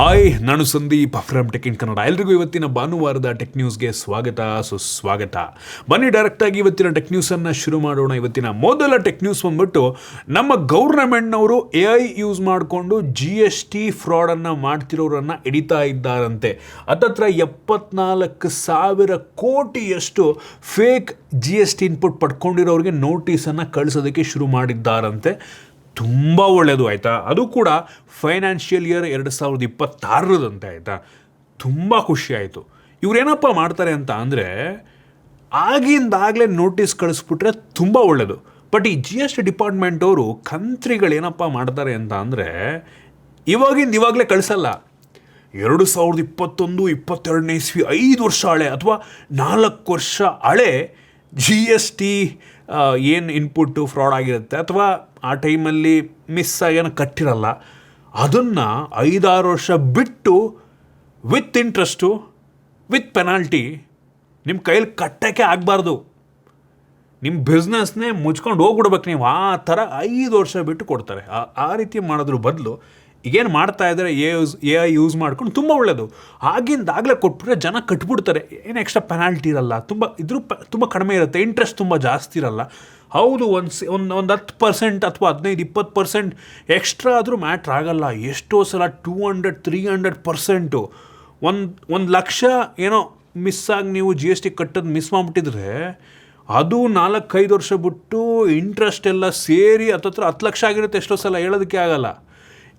Hi, ನಾನು Sandeep from tech in Kannada. ಎಲ್ರಿಗೂ ಇವತ್ತಿನ ಭಾನುವಾರದ ಟೆಕ್ ನ್ಯೂಸ್ಗೆ ಸುಸ್ವಾಗತ. ಬನ್ನಿ ಡೈರೆಕ್ಟಾಗಿ ಇವತ್ತಿನ ಟೆಕ್ ನ್ಯೂಸನ್ನು ಶುರು ಮಾಡೋಣ. ಇವತ್ತಿನ ಮೊದಲ ಟೆಕ್ ನ್ಯೂಸ್ ಬಂದ್ಬಿಟ್ಟು, ನಮ್ಮ ಗೌರ್ನಮೆಂಟ್ನವರು AI ಯೂಸ್ ಮಾಡಿಕೊಂಡು GST ಫ್ರಾಡನ್ನು ಮಾಡ್ತಿರೋರನ್ನು ಹಿಡಿತಾ ಇದ್ದಾರಂತೆ. ಹತ್ತತ್ರ 74,000 ಕೋಟಿಯಷ್ಟು ಫೇಕ್ GST ಇನ್ಪುಟ್ ಪಡ್ಕೊಂಡಿರೋರಿಗೆ ನೋಟಿಸನ್ನು ಕಳಿಸೋದಕ್ಕೆ ಶುರು ಮಾಡಿದ್ದಾರಂತೆ. ತುಂಬ ಒಳ್ಳೆಯದು ಆಯಿತಾ. ಅದು ಕೂಡ ಫೈನಾನ್ಷಿಯಲ್ ಇಯರ್ 2026 ಆಯಿತಾ. ತುಂಬ ಖುಷಿ ಆಯಿತು. ಇವರೇನಪ್ಪ ಮಾಡ್ತಾರೆ ಅಂತ ಅಂದರೆ, ಆಗಿಂದಾಗಲೇ ನೋಟಿಸ್ ಕಳಿಸ್ಬಿಟ್ರೆ ತುಂಬ ಒಳ್ಳೆಯದು. ಬಟ್ ಈ GST ಡಿಪಾರ್ಟ್ಮೆಂಟ್ ಅವರು ಕಂತ್ರಿಗಳೇನಪ್ಪ ಮಾಡ್ತಾರೆ ಅಂತ ಅಂದರೆ, ಇವಾಗಲೇ ಕಳಿಸಲ್ಲ. 2021-22 ಇಸ್ವಿ 5 ವರ್ಷ ಹಳೆ ಅಥವಾ 4 ವರ್ಷ ಹಳೆ GST ಏನು ಇನ್ಪುಟ್ಟು ಫ್ರಾಡ್ ಆಗಿರುತ್ತೆ ಅಥವಾ ಆ ಟೈಮಲ್ಲಿ ಮಿಸ್ ಆಗೇನೋ ಕಟ್ಟಿರಲ್ಲ, ಅದನ್ನು 5-6 ವರ್ಷ ಬಿಟ್ಟು ವಿತ್ ಇಂಟ್ರೆಸ್ಟು ವಿತ್ ಪೆನಾಲ್ಟಿ ನಿಮ್ಮ ಕೈಯಲ್ಲಿ ಕಟ್ಟೋಕ್ಕೆ ಆಗಬಾರ್ದು. ನಿಮ್ಮ ಬಿಸ್ನೆಸ್ನೇ ಮುಚ್ಕೊಂಡು ಹೋಗ್ಬಿಡ್ಬೇಕು ನೀವು. ಆ ಥರ 5 ವರ್ಷ ಬಿಟ್ಟು ಕೊಡ್ತಾರೆ. ಆ ರೀತಿ ಮಾಡೋದ್ರ ಬದಲು ಈಗೇನು ಮಾಡ್ತಾ ಇದ್ದಾರೆ, AI ಯೂಸ್ ಮಾಡ್ಕೊಂಡು ತುಂಬ ಒಳ್ಳೆಯದು. ಆಗಿಂದಾಗಲೇ ಕೊಟ್ಬಿಟ್ರೆ ಜನ ಕಟ್ಬಿಡ್ತಾರೆ. ಏನು ಎಕ್ಸ್ಟ್ರಾ ಪೆನಾಲ್ಟಿ ಇರಲ್ಲ, ತುಂಬ ಕಡಿಮೆ ಇರುತ್ತೆ, ಇಂಟ್ರೆಸ್ಟ್ ತುಂಬ ಜಾಸ್ತಿ ಇರಲ್ಲ. ಹೌದು, ಒಂದು 10% ಅಥವಾ 15-20% ಎಕ್ಸ್ಟ್ರಾ ಆದರೂ ಮ್ಯಾಟ್ರ್ ಆಗಲ್ಲ. ಎಷ್ಟೋ ಸಲ 200-300% 1 ಲಕ್ಷ ಏನೋ ಮಿಸ್ಸಾಗಿ ನೀವು GST ಕಟ್ಟೋದು ಮಿಸ್ ಮಾಡಿಬಿಟ್ಟಿದ್ರೆ, ಅದು 4-5 ವರ್ಷ ಬಿಟ್ಟು ಇಂಟ್ರೆಸ್ಟ್ ಎಲ್ಲ ಸೇರಿ ಹತ್ತತ್ರ 10 ಲಕ್ಷ ಆಗಿರುತ್ತೆ. ಎಷ್ಟೋ ಸಲ ಹೇಳೋದಕ್ಕೆ ಆಗಲ್ಲ.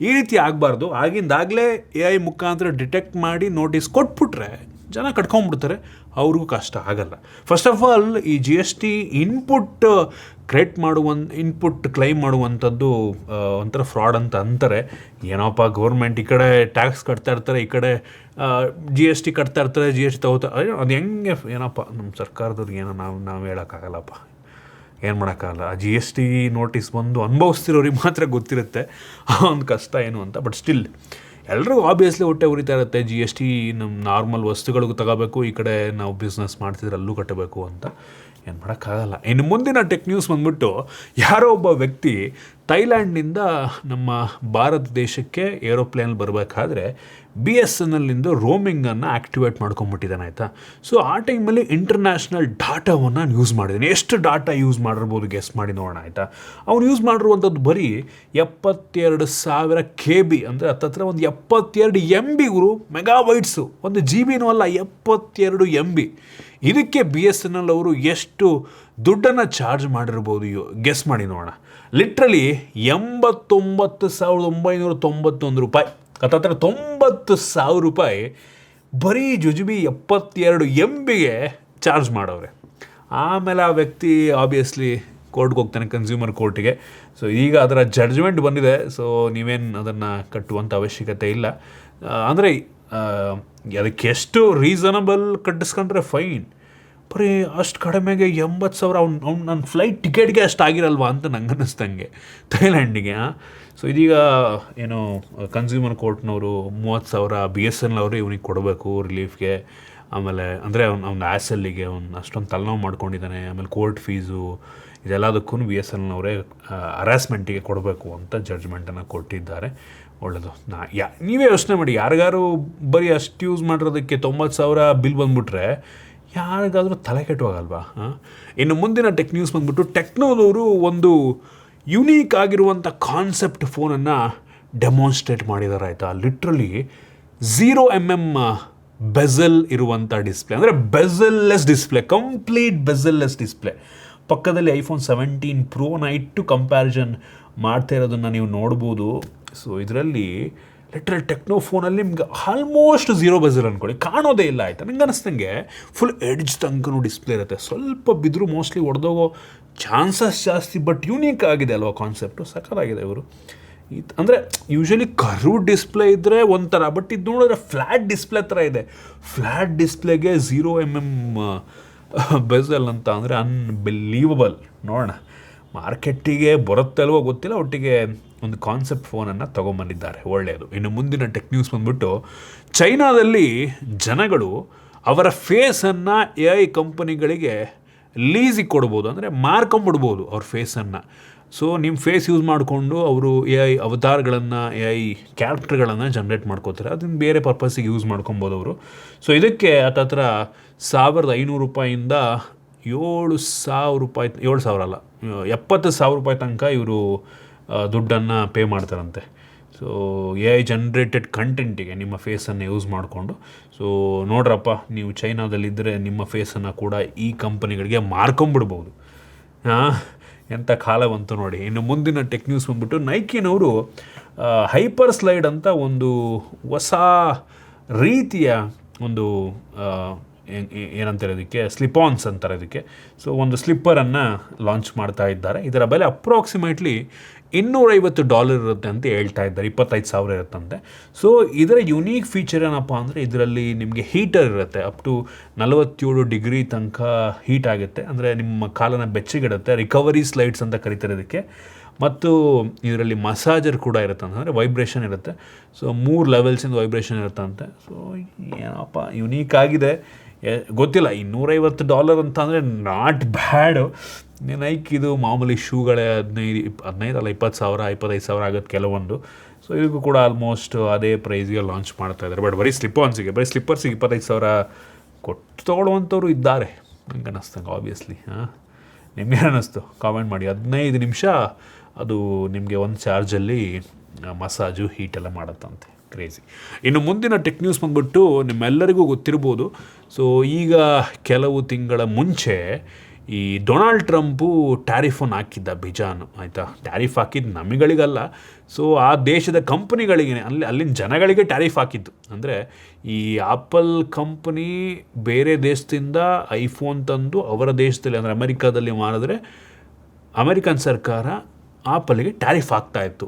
ಈ ರೀತಿ ಆಗಬಾರ್ದು. ಆಗಿಂದಾಗಲೇ AI ಮುಖಾಂತರ ಡಿಟೆಕ್ಟ್ ಮಾಡಿ ನೋಟಿಸ್ ಕೊಟ್ಬಿಟ್ರೆ ಜನ ಕಟ್ಕೊಂಡ್ಬಿಡ್ತಾರೆ, ಅವ್ರಿಗೂ ಕಷ್ಟ ಆಗಲ್ಲ. ಫಸ್ಟ್ ಆಫ್ ಆಲ್, ಈ GST ಇನ್ಪುಟ್ ಕ್ಲೈಮ್ ಮಾಡುವಂಥದ್ದು ಒಂಥರ ಫ್ರಾಡ್ ಅಂತ ಅಂತಾರೆ. ಏನೋಪ್ಪ, ಗೌರ್ಮೆಂಟ್ ಈ ಕಡೆ ಟ್ಯಾಕ್ಸ್ ಕಟ್ತಾ ಇರ್ತಾರೆ, ಈ ಕಡೆ GST ಕಟ್ತಾ ಇರ್ತಾರೆ, GST ತಗೋತಾರೆ. ಅದು ಹೆಂಗೆ ಏನಪ್ಪ, ನಮ್ಮ ಸರ್ಕಾರದವ್ರಿಗೆ ಏನೋ ನಾವು ಹೇಳೋಕ್ಕಾಗಲ್ಲಪ್ಪ, ಏನು ಮಾಡೋಕ್ಕಾಗಲ್ಲ. GST ನೋಟಿಸ್ ಬಂದು ಅನುಭವಿಸ್ತಿರೋರಿಗೆ ಮಾತ್ರ ಗೊತ್ತಿರುತ್ತೆ ಆ ಒಂದು ಕಷ್ಟ ಏನು ಅಂತ. ಬಟ್ ಸ್ಟಿಲ್ ಎಲ್ರಿಗೂ ಆಬ್ವಿಯಸ್ಲಿ ಹೊಟ್ಟೆ ಉರಿತಾ ಇರುತ್ತೆ. GST ನಮ್ಮ ನಾರ್ಮಲ್ ವಸ್ತುಗಳಿಗೂ ತಗೋಬೇಕು, ಈ ಕಡೆ ನಾವು ಬಿಸ್ನೆಸ್ ಮಾಡ್ತಿದ್ರೆ ಅಲ್ಲೂ ಕಟ್ಟಬೇಕು ಅಂತ. ಏನು ಮಾಡೋಕ್ಕಾಗಲ್ಲ. ಇನ್ನು ಮುಂದಿನ ಟೆಕ್ ನ್ಯೂಸ್ ಬಂದ್ಬಿಟ್ಟು, ಯಾರೋ ಒಬ್ಬ ವ್ಯಕ್ತಿ ಥೈಲ್ಯಾಂಡ್ನಿಂದ ನಮ್ಮ ಭಾರತ ದೇಶಕ್ಕೆ ಏರೋಪ್ಲೇನಲ್ಲಿ ಬರಬೇಕಾದ್ರೆ BSNLನಿಂದ ರೋಮಿಂಗನ್ನು ಆ್ಯಕ್ಟಿವೇಟ್ ಮಾಡ್ಕೊಂಬಿಟ್ಟಿದ್ದಾನೆ ಆಯಿತಾ. ಸೊ ಆ ಟೈಮಲ್ಲಿ ಇಂಟರ್ನ್ಯಾಷನಲ್ ಡಾಟಾವನ್ನು ಯೂಸ್ ಮಾಡಿದ್ದಾನೆ. ಎಷ್ಟು ಡಾಟಾ ಯೂಸ್ ಮಾಡಿರ್ಬೋದು ಗೆಸ್ ಮಾಡಿ ನೋಡೋಣ ಆಯಿತಾ. ಅವ್ನು ಯೂಸ್ ಮಾಡಿರುವಂಥದ್ದು ಬರೀ 72,000 KB, ಅಂದರೆ ಹತ್ತತ್ರ ಒಂದು 72 MB ಮೆಗಾಬೈಟ್ಸು. 1 GB ಅಲ್ಲ, 72 MB. ಇದಕ್ಕೆ BSNL ಅವರು ಎಷ್ಟು ದುಡ್ಡನ್ನು ಚಾರ್ಜ್ ಮಾಡಿರ್ಬೋದು ಗೆಸ್ ಮಾಡಿ ನೋಡೋಣ. ಲಿಟ್ರಲಿ 89,991 ರೂಪಾಯಿ, ಹತ್ತತ್ರ 90,000 ರೂಪಾಯಿ ಬರೀ ಜುಜುಬಿ 72 MBಗೆ ಚಾರ್ಜ್ ಮಾಡವ್ರೆ. ಆಮೇಲೆ ಆ ವ್ಯಕ್ತಿ ಆಬ್ವಿಯಸ್ಲಿ ಕೋರ್ಟ್ಗೆ ಹೋಗ್ತಾನೆ, ಕನ್ಸ್ಯೂಮರ್ ಕೋರ್ಟಿಗೆ. ಸೊ ಈಗ ಅದರ ಜಡ್ಜ್ಮೆಂಟ್ ಬಂದಿದೆ. ಸೊ ನೀವೇನು ಅದನ್ನು ಕಟ್ಟುವಂಥ ಅವಶ್ಯಕತೆ ಇಲ್ಲ. ಅಂದರೆ ಅದಕ್ಕೆ ಎಷ್ಟು ರೀಸನಬಲ್ ಕಟ್ಟಿಸ್ಕೊಂಡ್ರೆ ಫೈನ್. ಬರೀ ಅಷ್ಟು ಕಡಿಮೆಗೆ 80,000 ಅವ್ನು ನನ್ನ ಫ್ಲೈಟ್ ಟಿಕೆಟ್ಗೆ ಅಷ್ಟು ಆಗಿರಲ್ವಾ ಅಂತ ನಂಗೆ ಅನ್ನಿಸ್ದಂಗೆ ಥೈಲ್ಯಾಂಡಿಗೆ. ಸೊ ಇದೀಗ ಏನು ಕನ್ಸ್ಯೂಮರ್ ಕೋರ್ಟ್ನವರು 30,000 BSNL ಅವರು ಇವನಿಗೆ ಕೊಡಬೇಕು ರಿಲೀಫ್ಗೆ. ಆಮೇಲೆ ಅಂದರೆ ಅವ್ನ ಆ್ಯಸಲ್ಲಿಗೆ ಅಷ್ಟೊಂದು ತಲೆನೋವು ಮಾಡ್ಕೊಂಡಿದ್ದಾನೆ. ಆಮೇಲೆ ಕೋರ್ಟ್ ಫೀಸು ಇದೆಲ್ಲದಕ್ಕೂ BSNLನವರೇ ಹರಾಸ್ಮೆಂಟಿಗೆ ಕೊಡಬೇಕು ಅಂತ ಜಡ್ಜ್ಮೆಂಟನ್ನು ಕೊಟ್ಟಿದ್ದಾರೆ. ಒಳ್ಳೆಯದು. ನೀವೇ ಯೋಚನೆ ಮಾಡಿ, ಯಾರಿಗಾರು ಬರೀ ಅಷ್ಟು ಯೂಸ್ ಮಾಡಿರೋದಕ್ಕೆ 90,000 ಬಿಲ್ ಬಂದುಬಿಟ್ರೆ ಯಾರಿಗಾದರೂ ತಲೆ ಕೆಟ್ಟೋಗಲ್ವಾ? ಇನ್ನು ಮುಂದಿನ ಟೆಕ್ ನ್ಯೂಸ್ ಬಂದುಬಿಟ್ಟು, ಟೆಕ್ನೋದವರು ಒಂದು ಯುನೀಕ್ ಆಗಿರುವಂಥ ಕಾನ್ಸೆಪ್ಟ್ ಫೋನನ್ನು ಡೆಮಾನ್ಸ್ಟ್ರೇಟ್ ಮಾಡಿದ್ದಾರೆ ಆಯಿತಾ. ಲಿಟ್ರಲಿ 0mm ಬೆಝಲ್ ಇರುವಂಥ ಡಿಸ್ಪ್ಲೇ, ಅಂದರೆ ಬೆಝಲ್ಲೆಸ್ ಡಿಸ್ಪ್ಲೇ, ಕಂಪ್ಲೀಟ್ ಬೆಝಲ್ಲೆಸ್ ಡಿಸ್ಪ್ಲೇ. ಪಕ್ಕದಲ್ಲಿ iPhone 17 Proನ ಇಟ್ಟು ಕಂಪ್ಯಾರಿಸನ್ ಮಾಡ್ತಾ ಇರೋದನ್ನು ನೀವು ನೋಡ್ಬೋದು. ಸೊ ಇದರಲ್ಲಿ ಲಿಟ್ರಲ್ ಟೆಕ್ನೋ ಫೋನಲ್ಲಿ ನಿಮ್ಗೆ ಆಲ್ಮೋಸ್ಟ್ 0 ಬೆಝಲ್ ಅಂದ್ಕೊಳ್ಳಿ, ಕಾಣೋದೇ ಇಲ್ಲ ಆಯಿತಾ. ನಂಗೆ ಅನ್ನಿಸ್ದಂಗೆ ಫುಲ್ ಎಡ್ಜ್ ತನಕನೂ ಡಿಸ್ಪ್ಲೇ ಇರುತ್ತೆ. ಸ್ವಲ್ಪ ಬಿದ್ದರೂ ಮೋಸ್ಟ್ಲಿ ಹೊಡೆದೋಗೋ ಚಾನ್ಸಸ್ ಜಾಸ್ತಿ. ಬಟ್ ಯೂನಿಕ್ ಆಗಿದೆ ಅಲ್ವಾ ಕಾನ್ಸೆಪ್ಟು, ಸಕ್ಕತ್ತಾಗಿದೆ ಇವರು. ಅಂದರೆ ಯೂಶ್ವಲಿ ಕರ್ವ್ ಡಿಸ್ಪ್ಲೇ ಇದ್ದರೆ ಒಂಥರ, ಬಟ್ ಇದು ನೋಡಿದ್ರೆ ಫ್ಲ್ಯಾಟ್ ಡಿಸ್ಪ್ಲೇ ಥರ ಇದೆ. ಫ್ಲ್ಯಾಟ್ ಡಿಸ್ಪ್ಲೇಗೆ 0mm ಬೆಝಲ್ ಅಂತ ಅಂದರೆ ಅನ್ಬಿಲೀವಬಲ್. ನೋಡೋಣ ಮಾರ್ಕೆಟ್ಟಿಗೆ ಬರುತ್ತಲ್ವೋ ಗೊತ್ತಿಲ್ಲ, ಒಟ್ಟಿಗೆ ಒಂದು ಕಾನ್ಸೆಪ್ಟ್ ಫೋನನ್ನು ತೊಗೊಂಬಂದಿದ್ದಾರೆ, ಒಳ್ಳೆಯದು. ಇನ್ನು ಮುಂದಿನ ಟೆಕ್ ನ್ಯೂಸ್ ಬಂದ್ಬಿಟ್ಟು, ಚೈನಾದಲ್ಲಿ ಜನಗಳು ಅವರ ಫೇಸನ್ನು AI ಕಂಪನಿಗಳಿಗೆ ಲೀಸಿಗೆ ಕೊಡ್ಬೋದು, ಅಂದರೆ ಮಾರ್ಕೊಂಬಿಡ್ಬೋದು ಅವ್ರ ಫೇಸನ್ನು. ಸೊ ನಿಮ್ಮ ಫೇಸ್ ಯೂಸ್ ಮಾಡಿಕೊಂಡು ಅವರು ಎ ಐ ಅವತಾರಗಳನ್ನು ಎ ಐ ಕ್ಯಾರೆಕ್ಟರ್ಗಳನ್ನು ಜನ್ರೇಟ್ ಮಾಡ್ಕೋತಾರೆ. ಅದನ್ನು ಬೇರೆ ಪರ್ಪಸ್ಸಿಗೆ ಯೂಸ್ ಮಾಡ್ಕೊಬೋದು ಅವರು. ಸೊ ಇದಕ್ಕೆ ಹತ್ತತ್ರ ₹1,500 ₹7,000 7,000 ಅಲ್ಲ, ₹70,000 ತನಕ ಇವರು ದುಡ್ಡನ್ನು ಪೇ ಮಾಡ್ತಾರಂತೆ. ಸೊ ಎ ಐ ಜನ್ರೇಟೆಡ್ ಕಂಟೆಂಟಿಗೆ ನಿಮ್ಮ ಫೇಸನ್ನು ಯೂಸ್ ಮಾಡಿಕೊಂಡು. ಸೊ ನೋಡ್ರಪ್ಪ, ನೀವು ಚೈನಾದಲ್ಲಿದ್ದರೆ ನಿಮ್ಮ ಫೇಸನ್ನು ಕೂಡ ಈ ಕಂಪನಿಗಳಿಗೆ ಮಾರ್ಕೊಂಬಿಡ್ಬೋದು. ಎಂಥ ಕಾಲ ಬಂತು ನೋಡಿ. ಇನ್ನು ಮುಂದಿನ ಟೆಕ್ ನ್ಯೂಸ್ ಬಂದ್ಬಿಟ್ಟು ನೈಕಿನವರು ಹೈಪರ್ ಸ್ಲೈಡ್ ಅಂತ ಒಂದು ಹೊಸ ರೀತಿಯ ಒಂದು ಏನಂತಾರೆ ಇದಕ್ಕೆ, ಸ್ಲಿಪಾನ್ಸ್ ಅಂತಾರೆ ಇದಕ್ಕೆ. ಸೊ ಒಂದು ಸ್ಲಿಪ್ಪರನ್ನು ಲಾಂಚ್ ಮಾಡ್ತಾ ಇದ್ದಾರೆ. ಇದರ ಬೆಲೆ ಅಪ್ರಾಕ್ಸಿಮೇಟ್ಲಿ $250 ಇರುತ್ತೆ ಅಂತ ಹೇಳ್ತಾ ಇದ್ದಾರೆ. 25,000 ಇರುತ್ತಂತೆ. ಸೊ ಇದರ ಯುನೀಕ್ ಫೀಚರ್ ಏನಪ್ಪ ಅಂದರೆ, ಇದರಲ್ಲಿ ನಿಮಗೆ ಹೀಟರ್ ಇರುತ್ತೆ. ಅಪ್ ಟು 47 ಡಿಗ್ರಿ ತನಕ ಹೀಟ್ ಆಗುತ್ತೆ. ಅಂದರೆ ನಿಮ್ಮ ಕಾಲನ್ನು ಬೆಚ್ಚಗಿಡುತ್ತೆ. ರಿಕವರಿ ಸ್ಲೈಡ್ಸ್ ಅಂತ ಕರೀತಾರೆ ಇದಕ್ಕೆ. ಮತ್ತು ಇದರಲ್ಲಿ ಮಸಾಜರ್ ಕೂಡ ಇರುತ್ತೆ, ಅಂದರೆ ವೈಬ್ರೇಷನ್ ಇರುತ್ತೆ. ಸೊ 3 ಲೆವೆಲ್ಸಿಂದ ವೈಬ್ರೇಷನ್ ಇರುತ್ತಂತೆ. ಸೊ ಏನಪ್ಪ ಯುನೀಕ್ ಆಗಿದೆ, ಗೊತ್ತಿಲ್ಲ. $250 ಅಂತ ಅಂದರೆ ನಾಟ್ ಬ್ಯಾಡು. ನೈಕಿದು ಮಾಮೂಲಿ ಶೂಗಳೇ 15 ಅಲ್ಲ 20,000 25,000 ಆಗುತ್ತೆ ಕೆಲವೊಂದು. ಸೊ ಇದಕ್ಕೂ ಕೂಡ ಆಲ್ಮೋಸ್ಟ್ ಅದೇ ಪ್ರೈಸ್ಗೆ ಲಾಂಚ್ ಮಾಡ್ತಾ ಇದ್ದಾರೆ. ಬಟ್ ಬರೀ ಸ್ಲಿಪ್ಪರ್ಸಿಗೆ 25,000 ಕೊಟ್ಟು ತೊಗೊಳ್ಳುವಂಥವ್ರು ಇದ್ದಾರೆ ನಂಗೆ ಅನ್ನಿಸ್ತಂಗೆ. ಆಬ್ವಿಯಸ್ಲಿ ನಿಮ್ಗೇನು ಅನ್ನಿಸ್ತು ಕಾಮೆಂಟ್ ಮಾಡಿ. 15 ನಿಮಿಷ ಅದು ನಿಮಗೆ ಒಂದು ಚಾರ್ಜಲ್ಲಿ ಮಸಾಜು ಹೀಟೆಲ್ಲ ಮಾಡುತ್ತಂತೆ. ಕ್ರೇಜಿ. ಇನ್ನು ಮುಂದಿನ ಟೆಕ್ ನ್ಯೂಸ್ ಬಂದ್ಬಿಟ್ಟು ನಿಮ್ಮೆಲ್ಲರಿಗೂ ಗೊತ್ತಿರ್ಬೋದು. ಸೊ ಈಗ ಕೆಲವು ತಿಂಗಳ ಮುಂಚೆ ಈ ಡೊನಾಲ್ಡ್ ಟ್ರಂಪು ಟ್ಯಾರಿಫನ್ನು ಹಾಕಿದ್ದ ಬಿಜಾನು, ಆಯಿತಾ. ಟ್ಯಾರಿಫ್ ಹಾಕಿದ್ದು ನಮಗಳಿಗಲ್ಲ, ಸೊ ಆ ದೇಶದ ಕಂಪ್ನಿಗಳಿಗೆ, ಅಲ್ಲಿನ ಜನಗಳಿಗೆ ಟ್ಯಾರಿಫ್ ಹಾಕಿದ್ದು. ಅಂದರೆ ಈ ಆಪಲ್ ಕಂಪ್ನಿ ಬೇರೆ ದೇಶದಿಂದ ಐಫೋನ್ ತಂದು ಅವರ ದೇಶದಲ್ಲಿ ಅಂದರೆ ಅಮೆರಿಕಾದಲ್ಲಿ ಮಾರಿದ್ರೆ ಅಮೆರಿಕನ್ ಸರ್ಕಾರ ಆಪಲ್ಗೆ ಟ್ಯಾರಿಫ್ ಆಗ್ತಾಯಿತ್ತು.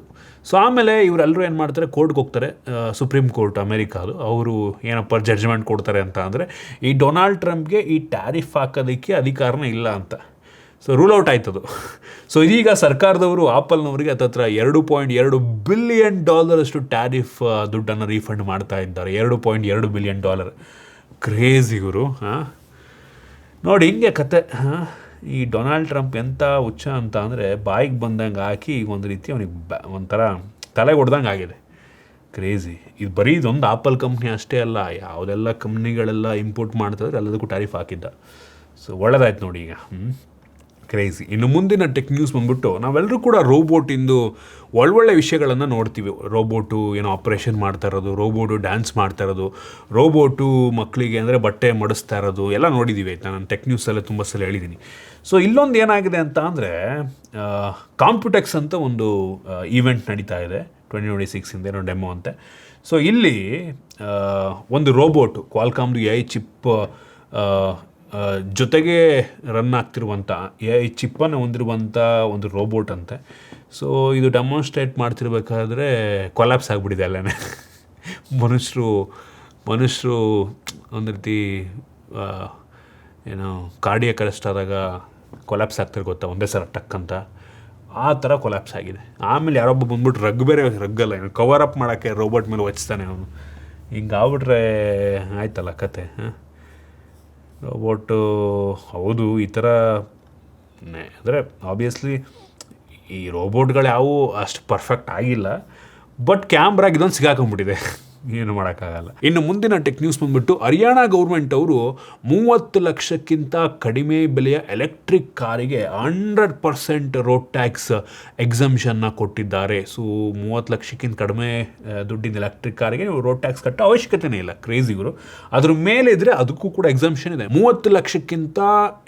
ಸೊ ಆಮೇಲೆ ಇವರೆಲ್ಲರೂ ಏನು ಮಾಡ್ತಾರೆ, ಕೋರ್ಟ್ಗೆ ಹೋಗ್ತಾರೆ. ಸುಪ್ರೀಂ ಕೋರ್ಟ್ ಅಮೆರಿಕಾದು, ಅವರು ಏನಪ್ಪ ಜಡ್ಜ್ಮೆಂಟ್ ಕೊಡ್ತಾರೆ ಅಂತ ಅಂದರೆ, ಈ ಡೊನಾಲ್ಡ್ ಟ್ರಂಪ್ಗೆ ಈ ಟ್ಯಾರಿಫ್ ಹಾಕೋದಕ್ಕೆ ಅಧಿಕಾರನೇ ಇಲ್ಲ ಅಂತ. ಸೊ ರೂಲ್ ಔಟ್ ಆಯ್ತದು. ಸೊ ಇದೀಗ ಸರ್ಕಾರದವರು ಆಪಲ್ನವರಿಗೆ ಹತ್ತತ್ರ $2.2 ಬಿಲಿಯನ್ ಅಷ್ಟು ಟ್ಯಾರಿಫ್ ದುಡ್ಡನ್ನು ರೀಫಂಡ್ ಮಾಡ್ತಾ ಇದ್ದಾರೆ. $2.2 ಬಿಲಿಯನ್. ಕ್ರೇಜಿ ಗುರು. ನೋಡಿ ಹಿಂಗೆ ಕತೆ. ಈ ಡೊನಾಲ್ಡ್ ಟ್ರಂಪ್ ಎಂಥ ಹುಚ್ಚ ಅಂತ ಅಂದರೆ, ಬಾಯಿಗೆ ಬಂದಂಗೆ ಹಾಕಿ ಒಂದು ರೀತಿ ಅವನಿಗೆ ಒಂಥರ ತಲೆ ಹೊಡ್ದಂಗೆ ಆಗಿದೆ. ಕ್ರೇಜಿ. ಇದು ಬರೀ ಇದೊಂದು ಆಪಲ್ ಕಂಪ್ನಿ ಅಷ್ಟೇ ಅಲ್ಲ, ಯಾವುದೆಲ್ಲ ಕಂಪ್ನಿಗಳೆಲ್ಲ ಇಂಪೋರ್ಟ್ ಮಾಡ್ತಿದ್ರೆ ಎಲ್ಲದಕ್ಕೂ ಟ್ಯಾರಿಫ್ ಹಾಕಿದ್ದ. ಸೊ ಒಳ್ಳೆದಾಯ್ತು ನೋಡಿ ಈಗ. ಕ್ರೇಜಿ. ಇನ್ನು ಮುಂದಿನ ಟೆಕ್ ನ್ಯೂಸ್ ಬಂದ್ಬಿಟ್ಟು, ನಾವೆಲ್ಲರೂ ಕೂಡ ರೋಬೋಟಿಂದು ಒಳ್ಳೊಳ್ಳೆ ವಿಷಯಗಳನ್ನು ನೋಡ್ತೀವಿ. ರೋಬೋಟು ಏನೋ ಆಪ್ರೇಷನ್ ಮಾಡ್ತಾ ಇರೋದು, ರೋಬೋಟು ಡ್ಯಾನ್ಸ್ ಮಾಡ್ತಾ ಇರೋದು, ರೋಬೋಟು ಮಕ್ಕಳಿಗೆ ಅಂದರೆ ಬಟ್ಟೆ ಮಡಿಸ್ತಾ ಇರೋದು ಎಲ್ಲ ನೋಡಿದ್ದೀವಿ. ಆಯಿತಾ, ನಾನು ಟೆಕ್ ನ್ಯೂಸಲ್ಲೇ ತುಂಬ ಸಲ ಹೇಳಿದ್ದೀನಿ. ಸೊ ಇಲ್ಲೊಂದು ಏನಾಗಿದೆ ಅಂತ ಅಂದರೆ, ಕಾಂಪ್ಯೂಟೆಕ್ಸ್ ಅಂತ ಒಂದು ಈವೆಂಟ್ ನಡೀತಾ ಇದೆ 2026 ಏನೋ ಡೆಮೋ ಅಂತೆ. ಸೊ ಇಲ್ಲಿ ಒಂದು ರೋಬೋಟು ಕ್ವಾಲ್ಕಾಮ್ದು AI ಚಿಪ್ ಜೊತೆಗೆ ರನ್ ಆಗ್ತಿರುವಂಥ AI ಚಿಪ್ಪನ್ನು ಹೊಂದಿರುವಂಥ ಒಂದು ರೋಬೋಟ್ ಅಂತೆ. ಸೊ ಇದು ಡೆಮಾನ್ಸ್ಟ್ರೇಟ್ ಮಾಡ್ತಿರ್ಬೇಕಾದ್ರೆ ಕೊಲ್ಯಾಪ್ಸ್ ಆಗಿಬಿಟ್ಟಿದೆ ಅಲ್ಲೇ. ಮನುಷ್ಯರು ಒಂದು ರೀತಿ ಏನೋ ಕಾರ್ಡಿಯಾಕ್ ಅರೆಸ್ಟ್ ಆದಾಗ ಕೊಲ್ಯಾಪ್ಸ್ ಆಗ್ತಾರೆ ಗೊತ್ತಾ, ಒಂದೇ ಸಲ ಟಕ್ ಅಂತ, ಆ ಥರ ಕೊಲ್ಯಾಪ್ಸ್ ಆಗಿದೆ. ಆಮೇಲೆ ಯಾರೊಬ್ಬ ಬಂದ್ಬಿಟ್ಟು ರಗ್ಗಲ್ಲ ಏನು ಕವರ್ ಅಪ್ ಮಾಡೋಕ್ಕೆ ರೋಬೋಟ್ ಮೇಲೆ ಒಚ್ತಾನೆ ಅವನು. ಹಿಂಗೆ ಆಗ್ಬಿಟ್ರೆ ಆಯ್ತಲ್ಲ ಕತೆ. ರೋಬೋಟು ಹೌದು ಈ ಥರ ಅಂದರೆ ಆಬ್ವಿಯಸ್ಲಿ ಈ ರೋಬೋಟ್ಗಳು ಯಾವುವು ಅಷ್ಟು ಪರ್ಫೆಕ್ಟ್ ಆಗಿಲ್ಲ, ಬಟ್ ಕ್ಯಾಮ್ರಾಗೆ ಇದೊಂದು ಸಿಗಾಕೊಂಡ್ಬಿಟ್ಟಿದೆ, ಏನು ಮಾಡೋಕ್ಕಾಗಲ್ಲ. ಇನ್ನು ಮುಂದಿನ ಟೆಕ್ ನ್ಯೂಸ್ ಬಂದ್ಬಿಟ್ಟು, ಹರಿಯಾಣ ಗೌರ್ಮೆಂಟ್ ಅವರು 30 ಲಕ್ಷಕ್ಕಿಂತ ಕಡಿಮೆ ಬೆಲೆಯ ಎಲೆಕ್ಟ್ರಿಕ್ ಕಾರಿಗೆ 100% ರೋಡ್ ಟ್ಯಾಕ್ಸ್ ಎಕ್ಸಮ್ಷನ್ನ ಕೊಟ್ಟಿದ್ದಾರೆ. ಸೊ 30 ಲಕ್ಷಕ್ಕಿಂತ ಕಡಿಮೆ ದುಡ್ಡಿನ ಎಲೆಕ್ಟ್ರಿಕ್ ಕಾರಿಗೆ ನೀವು ರೋಡ್ ಟ್ಯಾಕ್ಸ್ ಕಟ್ಟೋ ಅವಶ್ಯಕತೆನೇ ಇಲ್ಲ. ಕ್ರೇಜಿಗಳು. ಅದ್ರ ಮೇಲೆ ಇದ್ದರೆ ಅದಕ್ಕೂ ಕೂಡ ಎಕ್ಸಮ್ಷನ್ ಇದೆ. 30 ಲಕ್ಷಕ್ಕಿಂತ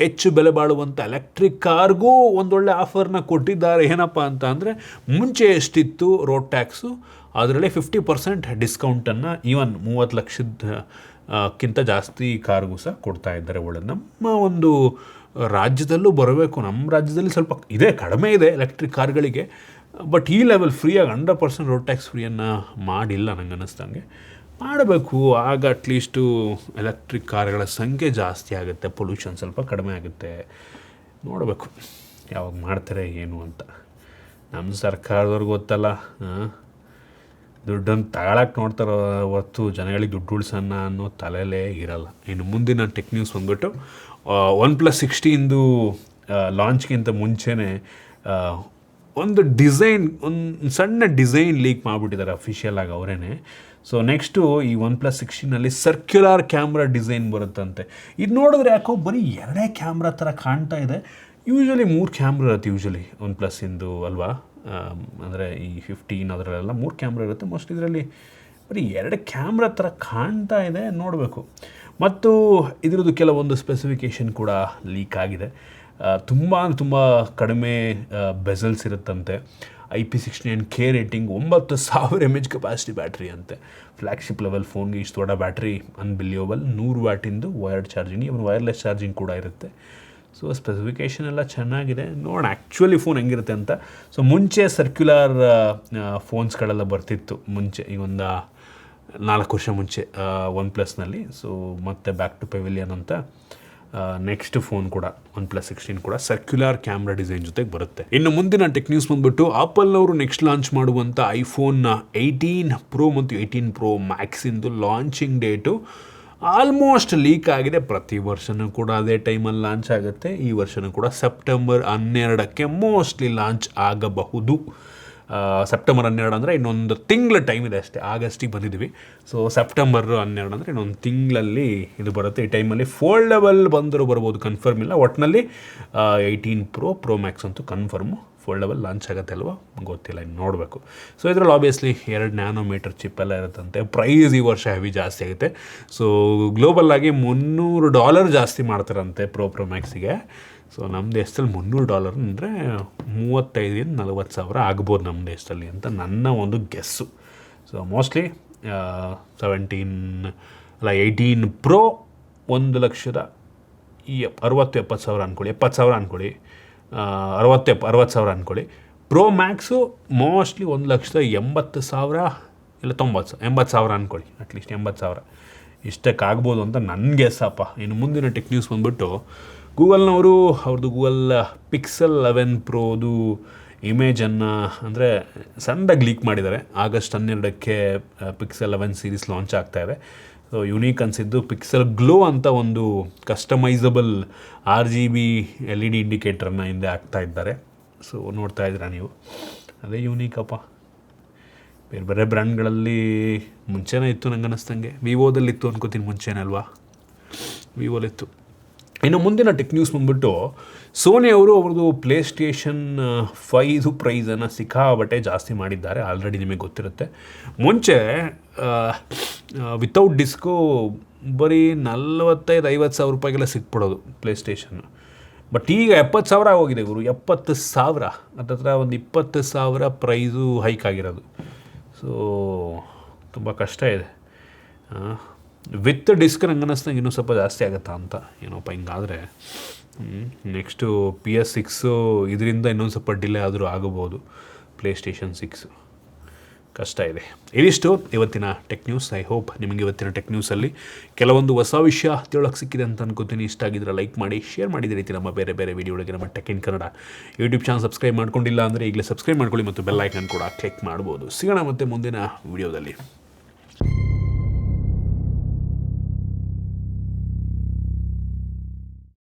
ಹೆಚ್ಚು ಬೆಲೆ ಬಾಳುವಂಥ ಎಲೆಕ್ಟ್ರಿಕ್ ಕಾರ್ಗೂ ಒಂದೊಳ್ಳೆ ಆಫರ್ನ ಕೊಟ್ಟಿದ್ದಾರೆ. ಏನಪ್ಪ ಅಂತ ಅಂದರೆ, ಮುಂಚೆ ಎಷ್ಟಿತ್ತು ರೋಡ್ ಟ್ಯಾಕ್ಸು ಅದರಲ್ಲಿ 50% ಡಿಸ್ಕೌಂಟನ್ನು ಈವನ್ 30 ಲಕ್ಷಕ್ಕಿಂತ ಜಾಸ್ತಿ ಕಾರ್ಗೂ ಸಹ ಕೊಡ್ತಾ ಇದ್ದಾರೆ. ಒಳ್ಳೆ ನಮ್ಮ ಒಂದು ರಾಜ್ಯದಲ್ಲೂ ಬರಬೇಕು. ನಮ್ಮ ರಾಜ್ಯದಲ್ಲಿ ಸ್ವಲ್ಪ ಇದೆ, ಕಡಿಮೆ ಇದೆ ಎಲೆಕ್ಟ್ರಿಕ್ ಕಾರ್ಗಳಿಗೆ, ಬಟ್ ಈ ಲೆವೆಲ್ ಫ್ರೀಯಾಗಿ 100% ರೋಡ್ ಟ್ಯಾಕ್ಸ್ ಫ್ರೀಯನ್ನು ಮಾಡಿಲ್ಲ ನಂಗೆ ಅನ್ನಿಸ್ದಂಗೆ. ಮಾಡಬೇಕು, ಆಗ ಅಟ್ಲೀಸ್ಟು ಎಲೆಕ್ಟ್ರಿಕ್ ಕಾರ್ಗಳ ಸಂಖ್ಯೆ ಜಾಸ್ತಿ ಆಗುತ್ತೆ, ಪೊಲ್ಯೂಷನ್ ಸ್ವಲ್ಪ ಕಡಿಮೆ ಆಗುತ್ತೆ. ನೋಡಬೇಕು ಯಾವಾಗ ಮಾಡ್ತಾರೆ ಏನು ಅಂತ. ನಮ್ಮ ಸರ್ಕಾರದವ್ರಿಗೆ ಗೊತ್ತಲ್ಲ, ದುಡ್ಡನ್ನು ತಗೊಳಕ್ಕೆ ನೋಡ್ತಾರೋ ಹೊತ್ತು ಜನಗಳಿಗೆ ದುಡ್ಡು ಉಳಿಸೋಣ ಅನ್ನೋ ತಲೆಯಲ್ಲೇ ಇರಲ್ಲ. ಇನ್ನು ಮುಂದಿನ ಟೆಕ್ ನ್ಯೂಸ್ ಬಂದ್ಬಿಟ್ಟು, OnePlus 60 ಲಾಂಚ್ಗಿಂತ ಮುಂಚೆನೇ ಒಂದು ಡಿಸೈನ್, ಒಂದು ಸಣ್ಣ ಡಿಸೈನ್ ಲೀಕ್ ಮಾಡಿಬಿಟ್ಟಿದ್ದಾರೆ ಅಫಿಷಿಯಲ್ ಆಗಿ ಅವರೇನೆ. ಸೊ ನೆಕ್ಸ್ಟು ಈ OnePlus 16ನಲ್ಲಿ ಸರ್ಕ್ಯುಲರ್ ಕ್ಯಾಮ್ರಾ ಡಿಸೈನ್ ಬರುತ್ತಂತೆ. ಇದು ನೋಡಿದ್ರೆ ಯಾಕೋ ಬರೀ 2 ಕ್ಯಾಮ್ರಾ ಥರ ಕಾಣ್ತಾ ಇದೆ. ಯೂಶ್ವಲಿ 3 ಕ್ಯಾಮ್ರಾ ಇರುತ್ತೆ ಯೂಶ್ವಲಿ OnePlus-ಇಂದು ಅಲ್ವಾ, ಅಂದರೆ ಈ 15 ಅದರಲ್ಲೆಲ್ಲ 3 ಕ್ಯಾಮ್ರಾ ಇರುತ್ತೆ. ಮೋಸ್ಟ್ಲಿ ಇದರಲ್ಲಿ ಬರೀ 2 ಕ್ಯಾಮ್ರಾ ಥರ ಕಾಣ್ತಾ ಇದೆ, ನೋಡಬೇಕು. ಮತ್ತು ಇದರದ್ದು ಕೆಲವೊಂದು ಸ್ಪೆಸಿಫಿಕೇಷನ್ ಕೂಡ ಲೀಕ್ ಆಗಿದೆ. ತುಂಬ ಕಡಿಮೆ ಬೆಸಲ್ಸ್ ಇರುತ್ತಂತೆ. IP69K rating, 9000 mAh capacity battery ಅಂತೆ. ಫ್ಲ್ಯಾಗ್ಶಿಪ್ ಲೆವೆಲ್ ಫೋನ್ಗೆ ಇಷ್ಟು ದೊಡ್ಡ ಬ್ಯಾಟ್ರಿ ಅನ್ಬಿಲಿಯಬಲ್. 100 ವ್ಯಾಟಿಂದು wired charging, even wireless charging ಕೂಡ ಇರುತ್ತೆ. ಸೊ ಸ್ಪೆಸಿಫಿಕೇಷನ್ ಎಲ್ಲ ಚೆನ್ನಾಗಿದೆ. ನೋಡೋಣ ಆ್ಯಕ್ಚುಲಿ ಫೋನ್ ಹೆಂಗಿರುತ್ತೆ ಅಂತ. ಸೊ ಮುಂಚೆ ಸರ್ಕ್ಯುಲರ್ ಫೋನ್ಸ್ಗಳೆಲ್ಲ ಬರ್ತಿತ್ತು ಮುಂಚೆ, ಈ ಒಂದು 4 ವರ್ಷ ಮುಂಚೆ OnePlus-ನಲ್ಲಿ. ಸೊ ಮತ್ತೆ ಬ್ಯಾಕ್ ಟು ಪೆವಿಲಿಯನ್ ಅಂತ ನೆಕ್ಸ್ಟ್ ಫೋನ್ ಕೂಡ OnePlus 16 ಕೂಡ ಸರ್ಕ್ಯುಲರ್ ಕ್ಯಾಮ್ರಾ ಡಿಸೈನ್ ಜೊತೆಗೆ ಬರುತ್ತೆ. ಇನ್ನು ಮುಂದಿನ ಟೆಕ್ ನ್ಯೂಸ್ ಬಂದುಬಿಟ್ಟು ಆಪಲ್ನವರು ನೆಕ್ಸ್ಟ್ ಲಾಂಚ್ ಮಾಡುವಂಥ iPhone 18 Pro ಮತ್ತು 18 Pro Maxinದು ಲಾಂಚಿಂಗ್ ಡೇಟು ಆಲ್ಮೋಸ್ಟ್ ಲೀಕ್ ಆಗಿದೆ. ಪ್ರತಿ ವರ್ಷವೂ ಕೂಡ ಅದೇ ಟೈಮಲ್ಲಿ ಲಾಂಚ್ ಆಗುತ್ತೆ. ಈ ವರ್ಷವೂ ಕೂಡ ಸೆಪ್ಟೆಂಬರ್ 12ಕ್ಕೆ ಮೋಸ್ಟ್ಲಿ ಲಾಂಚ್ ಆಗಬಹುದು. ಸೆಪ್ಟೆಂಬರ್ 12 ಅಂದರೆ ಇನ್ನೊಂದು ತಿಂಗಳ ಟೈಮ್ ಇದೆ ಅಷ್ಟೇ. ಆಗಸ್ಟಿಗೆ ಬಂದಿದ್ವಿ. ಸೊ ಸೆಪ್ಟೆಂಬರ್ 12 ಅಂದರೆ ಇನ್ನೊಂದು ತಿಂಗಳಲ್ಲಿ ಇದು ಬರುತ್ತೆ. ಈ ಟೈಮಲ್ಲಿ ಫೋಲ್ಡಬಲ್ ಬಂದರೂ ಬರ್ಬೋದು, ಕನ್ಫರ್ಮ್ ಇಲ್ಲ. ಒಟ್ಟಿನಲ್ಲಿ 18 Pro Max ಅಂತೂ ಕನ್ಫರ್ಮು. ಫೋಲ್ಡಬಲ್ ಲಾಂಚ್ ಆಗುತ್ತೆ ಅಲ್ವಾ, ಗೊತ್ತಿಲ್ಲ, ಇನ್ನು ನೋಡಬೇಕು. ಸೊ ಇದರಲ್ಲಿ ಆಬ್ವಿಯಸ್ಲಿ 2 ನ್ಯಾನೋಮೀಟರ್ ಚಿಪ್ ಎಲ್ಲ ಇರುತ್ತಂತೆ. ಪ್ರೈಸ್ ಈ ವರ್ಷ ಹೆವಿ ಜಾಸ್ತಿ ಆಗುತ್ತೆ. ಸೊ ಗ್ಲೋಬಲ್ಲಾಗಿ $300 ಜಾಸ್ತಿ ಮಾಡ್ತಾರಂತೆ Pro Maxಗೆ. ಸೊ ನಮ್ಮ ದೇಶದಲ್ಲಿ $300 ಅಂದರೆ 35,000-40 ಸಾವಿರ ಆಗ್ಬೋದು ನಮ್ಮ ದೇಶದಲ್ಲಿ ಅಂತ ನನ್ನ ಒಂದು ಗೆಸ್ಸು. ಸೊ ಮೋಸ್ಟ್ಲಿ 18 Pro 1,60,70 ಸಾವಿರ ಅಂದ್ಕೊಳ್ಳಿ, 70 ಸಾವಿರ ಅಂದ್ಕೊಳ್ಳಿ, 60 ಸಾವಿರ ಅಂದ್ಕೊಳ್ಳಿ. Pro Maxು ಮೋಸ್ಟ್ಲಿ 1,80,000 ಇಲ್ಲ 80 ಸಾವಿರ ಅಂದ್ಕೊಳ್ಳಿ, ಅಟ್ಲೀಸ್ಟ್ 80 ಸಾವಿರ ಇಷ್ಟಕ್ಕಾಗ್ಬೋದು ಅಂತ ನನ್ನ ಗೆಸ್ಸಪ್ಪ. ಇನ್ನು ಮುಂದಿನ ಟೆಕ್ ನ್ಯೂಸ್ ಬಂದುಬಿಟ್ಟು ಗೂಗಲ್ನವರು ಅವ್ರದ್ದು ಗೂಗಲ್ Pixel 11 Proದು ಇಮೇಜನ್ನು ಅಂದರೆ ಸಣ್ಣದಾಗಿ ಲೀಕ್ ಮಾಡಿದ್ದಾರೆ. ಆಗಸ್ಟ್ 12ಕ್ಕೆ Pixel 11 ಸೀರೀಸ್ ಲಾಂಚ್ ಆಗ್ತಾಯಿದೆ. ಸೊ ಯುನೀಕ್ ಅನಿಸಿದ್ದು Pixel Glow ಅಂತ ಒಂದು ಕಸ್ಟಮೈಸಬಲ್ RGB LED ಇಂಡಿಕೇಟರ್ನ ಹಿಂದೆ ಹಾಕ್ತಾ ಇದ್ದಾರೆ. ಸೊ ನೋಡ್ತಾ ಇದ್ದೀರಾ ನೀವು, ಅದೇ ಯೂನೀಕಪ್ಪ. ಬೇರೆ ಬ್ರ್ಯಾಂಡ್ಗಳಲ್ಲಿ ಮುಂಚೆನೇ ಇತ್ತು ನಂಗೆ ಅನ್ನಿಸ್ತಂಗೆ. ವಿವೋದಲ್ಲಿತ್ತು ಅನ್ಕೋತೀನಿ ಮುಂಚೆನೇ ಅಲ್ವಾ, ವಿವೋಲಿತ್ತು. ಇನ್ನು ಮುಂದಿನ ಟೆಕ್ ನ್ಯೂಸ್ ಬಂದುಬಿಟ್ಟು ಸೋನಿ ಅವರು ಅವ್ರದ್ದು PlayStation 5 ಪ್ರೈಸನ್ನು ಸಿಕ್ಕಾಬಟ್ಟೆ ಜಾಸ್ತಿ ಮಾಡಿದ್ದಾರೆ. ಆಲ್ರೆಡಿ ನಿಮಗೆ ಗೊತ್ತಿರುತ್ತೆ. ಮುಂಚೆ ವಿತೌಟ್ ಡಿಸ್ಕು ಬರೀ 45-50 ಸಾವಿರ ರೂಪಾಯಿಗೆಲ್ಲ ಸಿಕ್ಬಿಡೋದು PlayStation. ಬಟ್ ಈಗ 70 ಸಾವಿರ ಆಗೋಗಿದೆ ಗುರು. 70 ಸಾವಿರ ಹತ್ತತ್ರ ಒಂದು 20 ಸಾವಿರ ಪ್ರೈಸು ಹೈಕ್ ಆಗಿರೋದು. ಸೊ ತುಂಬ ಕಷ್ಟ ಇದೆ. ವಿತ್ ಡಿಸ್ಕ್ ನಂಗೆ ಅನ್ನಿಸ್ದಂಗೆ ಇನ್ನೂ ಸ್ವಲ್ಪ ಜಾಸ್ತಿ ಆಗುತ್ತಾ ಅಂತ, ಏನೋಪ್ಪ ಹಿಂಗಾದರೆ. ನೆಕ್ಸ್ಟು PS6 ಇದರಿಂದ ಇನ್ನೊಂದು ಸ್ವಲ್ಪ ಡಿಲೇ ಆದರೂ ಆಗಬಹುದು. PlayStation 6 ಕಷ್ಟ ಇದೆ. ಇದಿಷ್ಟು ಇವತ್ತಿನ ಟೆಕ್ ನ್ಯೂಸ್. ಐ ಹೋಪ್ ನಿಮಗೆ ಇವತ್ತಿನ ಟೆಕ್ ನ್ಯೂಸಲ್ಲಿ ಕೆಲವೊಂದು ಹೊಸ ವಿಷಯ ತಿಳೋಕ್ಕೆ ಸಿಕ್ಕಿದೆ ಅಂತ ಅನ್ಕೋತೀನಿ. ಇಷ್ಟ ಆಗಿದ್ರೆ ಲೈಕ್ ಮಾಡಿ, ಶೇರ್ ಮಾಡಿದ ರೀತಿ ನಮ್ಮ ಬೇರೆ ವಿಡಿಯೋಗಳಿಗೆ ನಮ್ಮ tech in Kannada YouTube channel subscribe ಮಾಡ್ಕೊಂಡಿಲ್ಲ ಅಂದರೆ ಈಗಲೇ ಸಬ್ಸ್ಕ್ರೈಬ್ ಮಾಡ್ಕೊಳ್ಳಿ ಮತ್ತು ಬೆಲ್ ಐಕನ್ ಕೂಡ ಕ್ಲಿಕ್ ಮಾಡ್ಬೋದು. ಸಿಗೋಣ ಮತ್ತೆ ಮುಂದಿನ ವಿಡಿಯೋದಲ್ಲಿ.